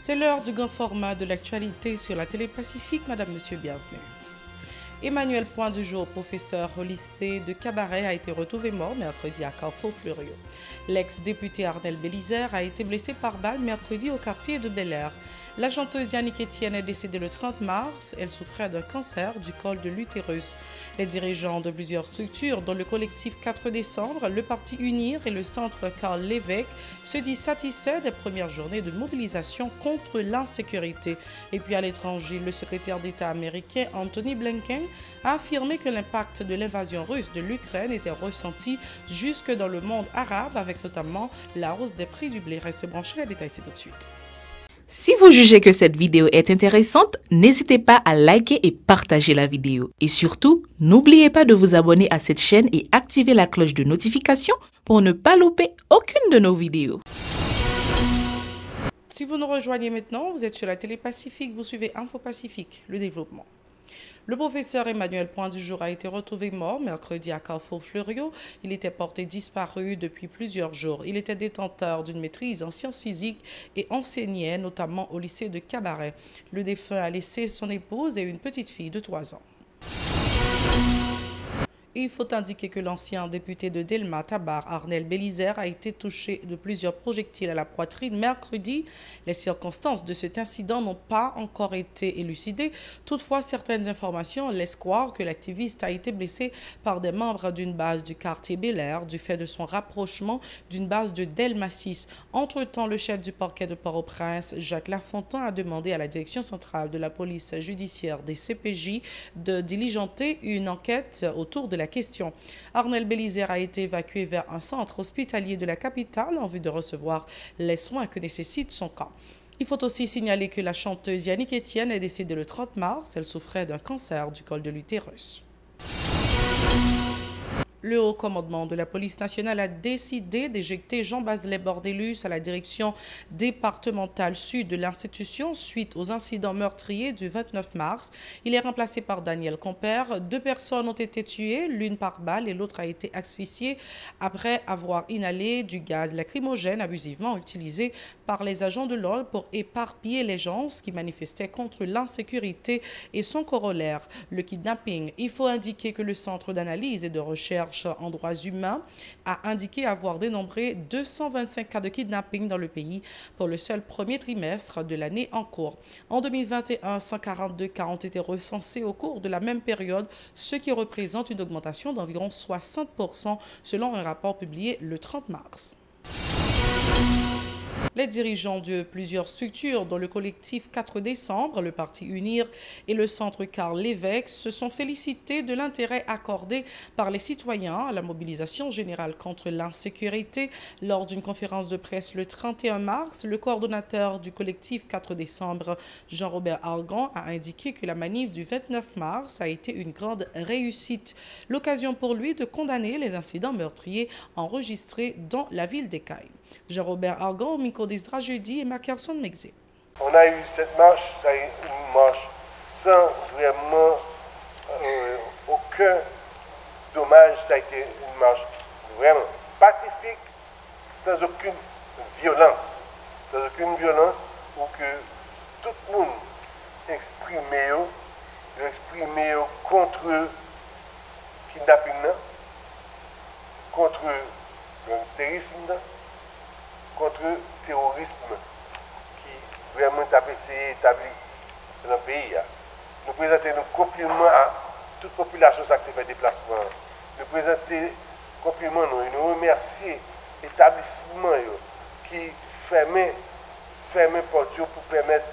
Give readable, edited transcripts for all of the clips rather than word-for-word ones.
C'est l'heure du grand format de l'actualité sur la télé Pacifique. Madame, Monsieur, bienvenue. Emmanuel Point du jour, professeur au lycée de Cabaret, a été retrouvé mort mercredi à Carrefour-Fleuriot. L'ex-député Arnel Bélizaire a été blessé par balle mercredi au quartier de Bel-Air. La chanteuse Yannick Etienne est décédée le 30 mars. Elle souffrait d'un cancer du col de l'utérus. Les dirigeants de plusieurs structures, dont le collectif 4 décembre, le Parti Unir et le centre Karl Lévesque, se disent satisfaits des premières journées de mobilisation contre l'insécurité. Et puis à l'étranger, le secrétaire d'État américain Anthony Blinken a affirmé que l'impact de l'invasion russe de l'Ukraine était ressenti jusque dans le monde arabe, avec notamment la hausse des prix du blé. Restez branchés, les détails c'est tout de suite. Si vous jugez que cette vidéo est intéressante, n'hésitez pas à liker et partager la vidéo. Et surtout, n'oubliez pas de vous abonner à cette chaîne et activer la cloche de notification pour ne pas louper aucune de nos vidéos. Si vous nous rejoignez maintenant, vous êtes sur la télé Pacifique, vous suivez Info Pacifique, le développement. Le professeur Emmanuel Point du jour a été retrouvé mort mercredi à Carrefour-Fleuriot. Il était porté disparu depuis plusieurs jours. Il était détenteur d'une maîtrise en sciences physiques et enseignait notamment au lycée de Cabaret. Le défunt a laissé son épouse et une petite fille de 3 ans. Il faut indiquer que l'ancien député de Delma-Tabar, Arnel Bélizaire, a été touché de plusieurs projectiles à la poitrine mercredi. Les circonstances de cet incident n'ont pas encore été élucidées. Toutefois, certaines informations laissent croire que l'activiste a été blessé par des membres d'une base du quartier Bel-Air du fait de son rapprochement d'une base de Delma 6. Entre-temps, le chef du parquet de Port-au-Prince, Jacques Lafontaine, a demandé à la direction centrale de la police judiciaire des CPJ de diligenter une enquête autour de la question. Arnel Bélizaire a été évacué vers un centre hospitalier de la capitale en vue de recevoir les soins que nécessite son cas. Il faut aussi signaler que la chanteuse Yannick Etienne est décédée le 30 mars. Elle souffrait d'un cancer du col de l'utérus. Le haut commandement de la police nationale a décidé d'éjecter Jean Baselet Bordelus à la direction départementale sud de l'institution suite aux incidents meurtriers du 29 mars. Il est remplacé par Daniel Compère. 2 personnes ont été tuées, l'une par balle et l'autre a été asphyxiée après avoir inhalé du gaz lacrymogène abusivement utilisé par les agents de l'ordre pour éparpiller les gens qui manifestaient contre l'insécurité et son corollaire, le kidnapping. Il faut indiquer que le Centre d'analyse et de recherche en droits humains a indiqué avoir dénombré 225 cas de kidnapping dans le pays pour le seul premier trimestre de l'année en cours. En 2021, 142 cas ont été recensés au cours de la même période, ce qui représente une augmentation d'environ 60% selon un rapport publié le 30 mars. Les dirigeants de plusieurs structures, dont le collectif 4 décembre, le Parti Unir et le centre Karl Lévesque, se sont félicités de l'intérêt accordé par les citoyens à la mobilisation générale contre l'insécurité. Lors d'une conférence de presse le 31 mars, le coordonnateur du collectif 4 décembre, Jean-Robert Argan, a indiqué que la manif du 29 mars a été une grande réussite. L'occasion pour lui de condamner les incidents meurtriers enregistrés dans la ville d'Écaille. Jean-Robert Argan, au micro d'Isdra jeudi et Mackerson Mexé. On a eu cette marche, ça a été une marche sans vraiment aucun dommage, ça a été une marche vraiment pacifique, sans aucune violence. Sans aucune violence, où que tout le monde exprimait contre le kidnapping, contre le gangsterisme, contre le terrorisme qui vraiment a essayé d'établir dans le pays. Nous présentons nos compliments à toute population qui fait déplacement. Nous présentons compliments, nous remercions l'établissement qui ferme porte pour permettre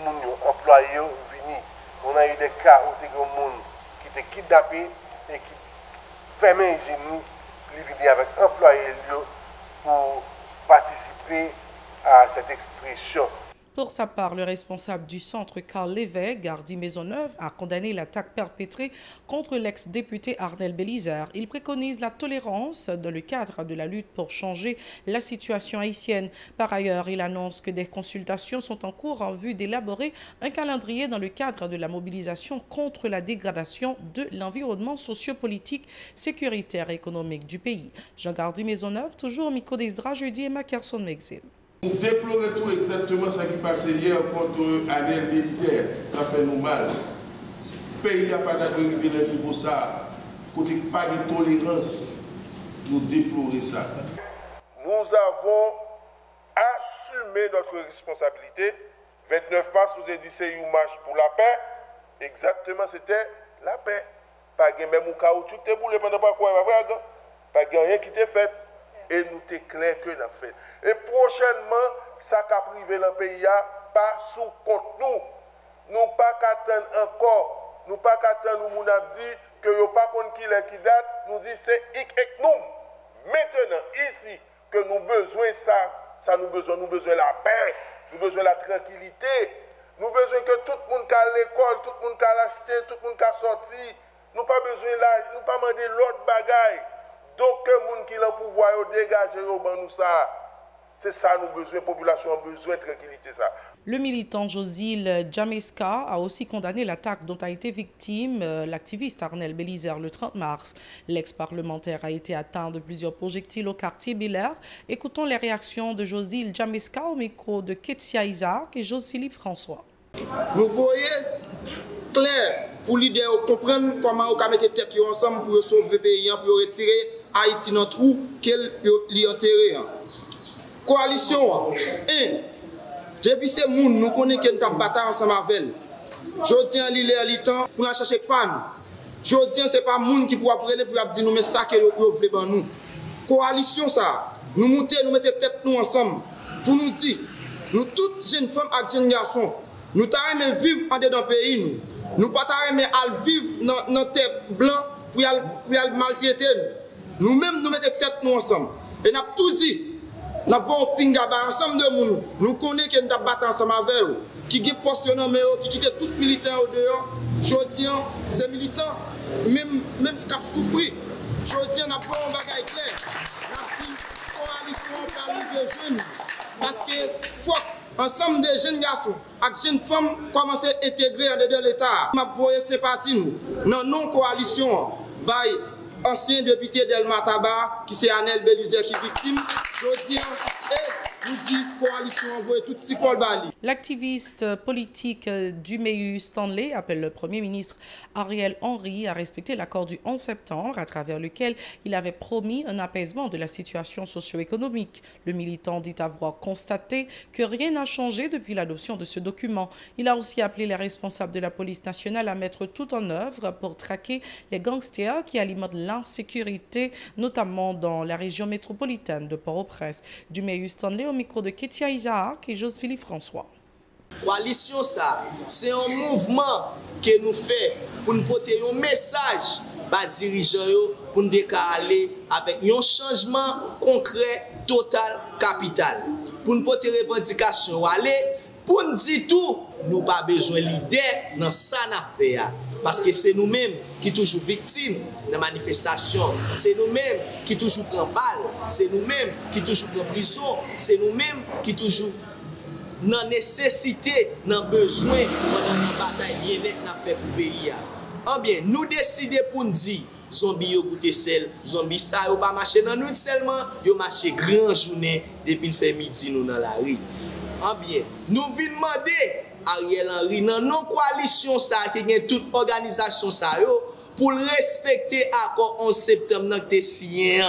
aux employés de venir. On a eu des cas où des gens qui étaient kidnappés et qui fermaient les usines, qui venaient avec employés pour participer à cette expression. Pour sa part, le responsable du centre Karl Lévesque, Gardy Maisonneuve, a condamné l'attaque perpétrée contre l'ex-député Arnel Bélizaire. Il préconise la tolérance dans le cadre de la lutte pour changer la situation haïtienne. Par ailleurs, il annonce que des consultations sont en cours en vue d'élaborer un calendrier dans le cadre de la mobilisation contre la dégradation de l'environnement sociopolitique, sécuritaire et économique du pays. Jean Gardy Maisonneuve, toujours au micro d'Isdra jeudi et Mackerson Mexil. Nous déplorons tout exactement ce qui passait hier contre Anel Bélizer. Ça fait nous mal. Le pays n'a pas d'arriver à un niveau ça. Côté pas de tolérance, nous déplorons ça. Nous avons assumé notre responsabilité. 29 mars, vous avez dit c'est une marche pour la paix. Exactement, c'était la paix. Pas de même au caoutchouc, tu es boulé pendant pas quoi, pas de rien qui t'est fait. Et nous t'es clair que nous avons fait. Et prochainement, ça qu'a privé le pays, pas sous compte nous. Nous pas qu'attendre encore. Nous pas qu'attendre nous avons dit que nous pas contre qui date. Nous dit c'est hic et nous. Maintenant, ici, que nous besoin ça nous besoin la paix, nous besoin la tranquillité. Nous besoin que tout le monde qui à l'école, tout le monde qui a l'acheté, tout le monde qui a sorti. Nous pas besoin là, nous pas demander l'autre bagaille. Donc, que les gens qui ont le pouvoir dégager nous ça. C'est ça nous besoin, la population a besoin de tranquillité ça. Le militant Josil Jameska a aussi condamné l'attaque dont a été victime l'activiste Arnel Bélizer le 30 mars. L'ex-parlementaire a été atteint de plusieurs projectiles au quartier Belair. Écoutons les réactions de Josil Jameska au micro de Ketia Isaac et Jose-Philippe François. Nous voyons clair pour l'idée de comprendre comment on mettre tête ensemble pour sauver le pays, pour retirer Haïti dans le trou qu'elle a enterré. Coalition, depuis ces gens, nous connaissons que nous avons battu ensemble avec elle. Je dis à l'île temps pour nous chercher panne. Je dis ce n'est pas les gens qui pourra prendre pour dire nous mais ça que vous voulez pour nous. Coalition ça, nous mettons tête nous ensemble pour nous dire, nous toutes jeunes femmes et jeunes garçons, nous t'arrêtons vivre en dedans du pays. Nous ne pas vivre dans notre terre blanche pour y maltraiter. Nous-mêmes nous mettons tête nous ensemble. Et nous avons tout dit. Nous avons un pingaba ensemble de monde. Nous connaissons que nous avons battu ensemble avec eux. Qui ont postionné, qui quittent tout militaire au dehors. Je dis, ces militants, même si ils souffrent, je dis, nous avons un bagage clair. Nous avons une coalition par les jeunes. Parce que faut ensemble des jeunes garçons et jeunes femmes commencer à intégrer dans l'État. Nous avons sympathie dans non-coalition. Ancien député Delma Taba, qui c'est Anel Bélizer qui est victime, je dis, nous dit coalition envoyée tout ce Paul Bali. L'activiste politique du MEU Stanley appelle le Premier ministre Ariel Henry à respecter l'accord du 11 septembre, à travers lequel il avait promis un apaisement de la situation socio-économique. Le militant dit avoir constaté que rien n'a changé depuis l'adoption de ce document. Il a aussi appelé les responsables de la police nationale à mettre tout en œuvre pour traquer les gangsters qui alimentent l'insécurité, notamment dans la région métropolitaine de Port-au-Prince. Du MEU Stanley au micro de Ketia Isaac et Jose-Philippe François. Coalition ça, c'est un mouvement que nous faisons pour nous porter un message aux dirigeants pour nous aller avec un changement concret, total, capital. Pour nous porter revendication, pour nous dire tout, nous n'avons pas besoin de l'idée dans ça affaire. Parce que c'est nous-mêmes qui toujours victimes de manifestations. C'est nous-mêmes qui toujours prend balle. C'est nous-mêmes qui toujours prend prison. C'est nous-mêmes qui toujours dans nécessité, dans besoin, pendant une bataille bien-être n'a fait pour le pays. En bien, nous décidons pour nous dire, zombies yo goûter sel, zombies ça yo pas marcher dans nuit seulement, yo marcher grand journée depuis le fait midi nous dans la rue. En bien, nous venons demander Ariel Henry dans non coalition ça qui gagne toute organisation ça yo pour respecter accord 11 septembre dans te signé.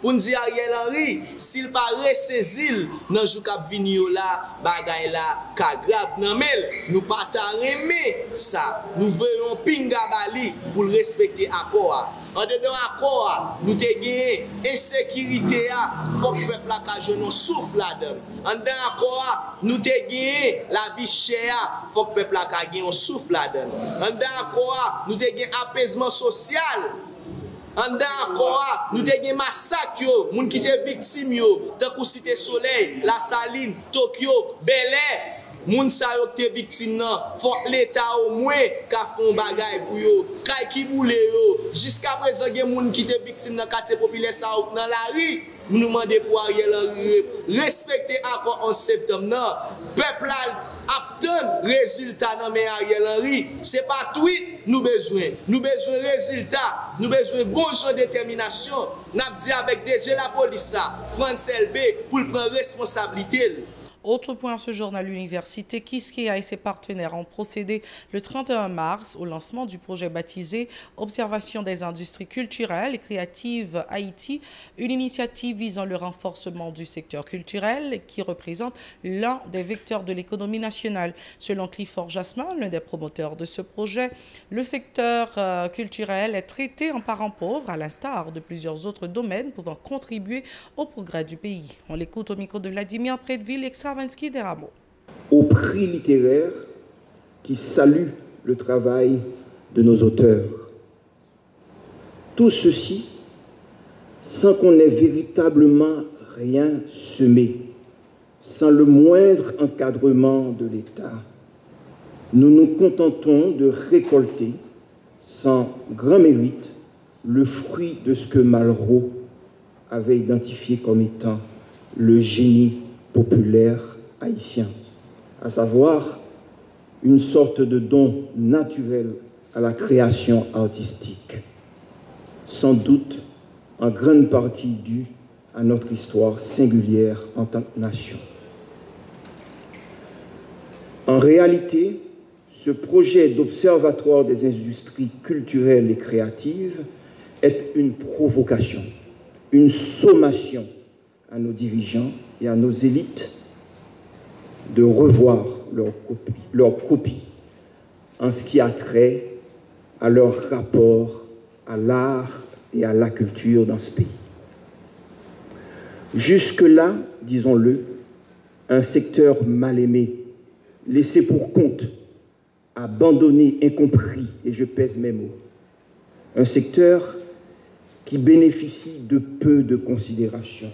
Pour nous dire Ariel Henry, s'il pas ressaisir dans jour cap vini là, bagay là ka grave nan mel, nous pas ta remet ça. Nous voyons pinga bali pour respecter accord. En dedans accord, nous te gagné insécurité a, faut que peuple la ka jeune souffle là-dedans. En dedans accord, nous te gagné la vie chère, faut que peuple la ka gagné souffle là-dedans. En dedans accord, nous te gagné apaisement social. En d'accord, nous avons massacre, les gens qui étaient victimes, tant que Cité Soleil, La Saline, Tokyo, Bel Air, les gens qui étaient victimes, il faut que l'État au moins fait un bagage pour eux, qui boule. Jusqu'à présent, il y a des gens qui étaient victimes dans le quartier populaire dans la rue. nous demandons pour Ariel Henry respecter l'accord en septembre. Non, peuple attend résultat dans mais Ariel Henry. C'est pas tweet nous besoin. Nous besoin résultat. Nous besoin bon genre de détermination. Nous dit avec déjà la police là, France LB pour prendre responsabilité. Autre point à ce journal, l'université Quisqueya et ses partenaires ont procédé le 31 mars au lancement du projet baptisé Observation des industries culturelles et créatives Haïti, une initiative visant le renforcement du secteur culturel qui représente l'un des vecteurs de l'économie nationale. Selon Clifford Jasmin, l'un des promoteurs de ce projet, le secteur culturel est traité en parent pauvre à l'instar de plusieurs autres domaines pouvant contribuer au progrès du pays. On l'écoute au micro de Vladimir Prédeville, Extravinsky des Rameaux. Au prix littéraire qui salue le travail de nos auteurs. Tout ceci sans qu'on ait véritablement rien semé, sans le moindre encadrement de l'État. Nous nous contentons de récolter, sans grand mérite, le fruit de ce que Malraux avait identifié comme étant le génie populaire haïtien, à savoir une sorte de don naturel à la création artistique, sans doute en grande partie dû à notre histoire singulière en tant que nation. En réalité, ce projet d'observatoire des industries culturelles et créatives est une provocation, une sommation à nos dirigeants et à nos élites de revoir leur copie en ce qui a trait à leur rapport à l'art et à la culture dans ce pays. Jusque-là, disons-le, un secteur mal aimé, laissé pour compte, abandonné, incompris, et je pèse mes mots. Un secteur qui bénéficie de peu de considération,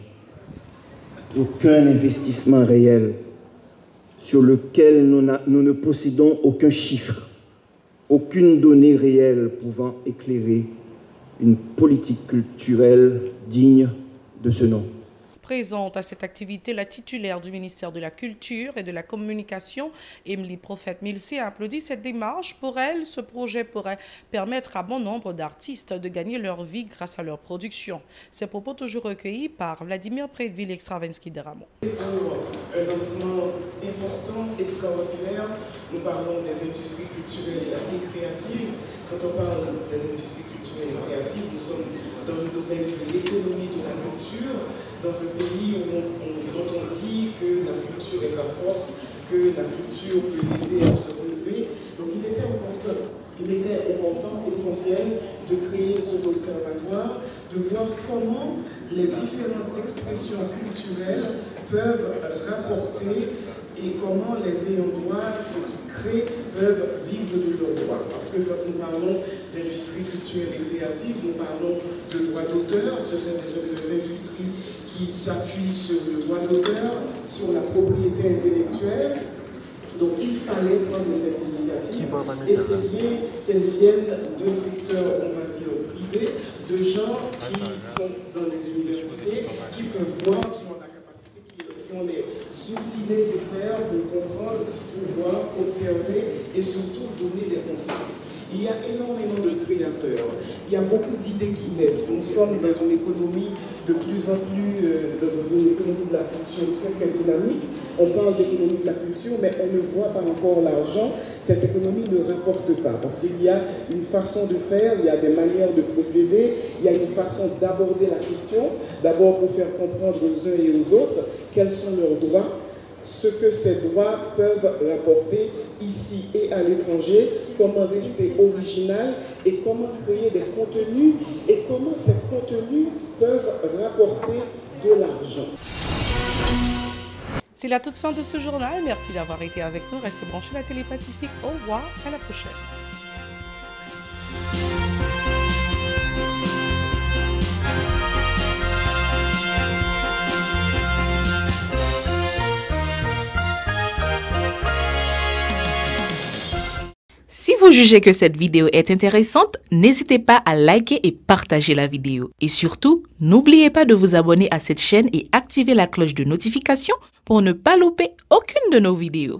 aucun investissement réel, sur lequel nous ne possédons aucun chiffre, aucune donnée réelle pouvant éclairer une politique culturelle digne de ce nom. Présente à cette activité la titulaire du ministère de la Culture et de la Communication, Émilie Prophète-Milsé, a applaudi cette démarche. Pour elle, ce projet pourrait permettre à bon nombre d'artistes de gagner leur vie grâce à leur production. Ces propos toujours recueillis par Vladimir Prédeville, Extravinsky des Rameaux. Un lancement important, extraordinaire. Nous parlons des industries culturelles et créatives. Quand on parle des industries culturelles et créatives, nous sommes dans le domaine de l'économie de la culture, dans un pays dont on dit que la culture est sa force, que la culture peut aider à se relever. Donc il était important, essentiel de créer ce observatoire, de voir comment les différentes expressions culturelles peuvent rapporter et comment les ayants droit, ceux qui créent, peuvent vivre de leurs droits. Parce que quand nous parlons d'industrie culturelle et créative, nous parlons de droits d'auteur, ce sont des industries qui s'appuient sur le droit d'auteur, sur la propriété intellectuelle. Donc il fallait prendre cette initiative et c'est bien qu'elle vienne de secteurs, on va dire, privés, de gens qui sont dans les universités, qui peuvent voir, qui ont la capacité, qui ont les outils nécessaires pour comprendre, pour voir, observer et surtout donner des conseils. Il y a énormément de créateurs, il y a beaucoup d'idées qui naissent. Nous sommes dans une économie de plus en plus, dans une économie de la culture très dynamique. On parle d'économie de la culture, mais on ne voit pas encore l'argent. Cette économie ne rapporte pas, parce qu'il y a une façon de faire, il y a des manières de procéder, il y a une façon d'aborder la question, d'abord pour faire comprendre aux uns et aux autres quels sont leurs droits, ce que ces droits peuvent rapporter ici et à l'étranger, comment rester original et comment créer des contenus et comment ces contenus peuvent rapporter de l'argent. C'est la toute fin de ce journal. Merci d'avoir été avec nous. Restez branchés à la Télé Pacifique. Au revoir, à la prochaine. Si vous jugez que cette vidéo est intéressante, n'hésitez pas à liker et partager la vidéo. Et surtout, n'oubliez pas de vous abonner à cette chaîne et activer la cloche de notification pour ne pas louper aucune de nos vidéos.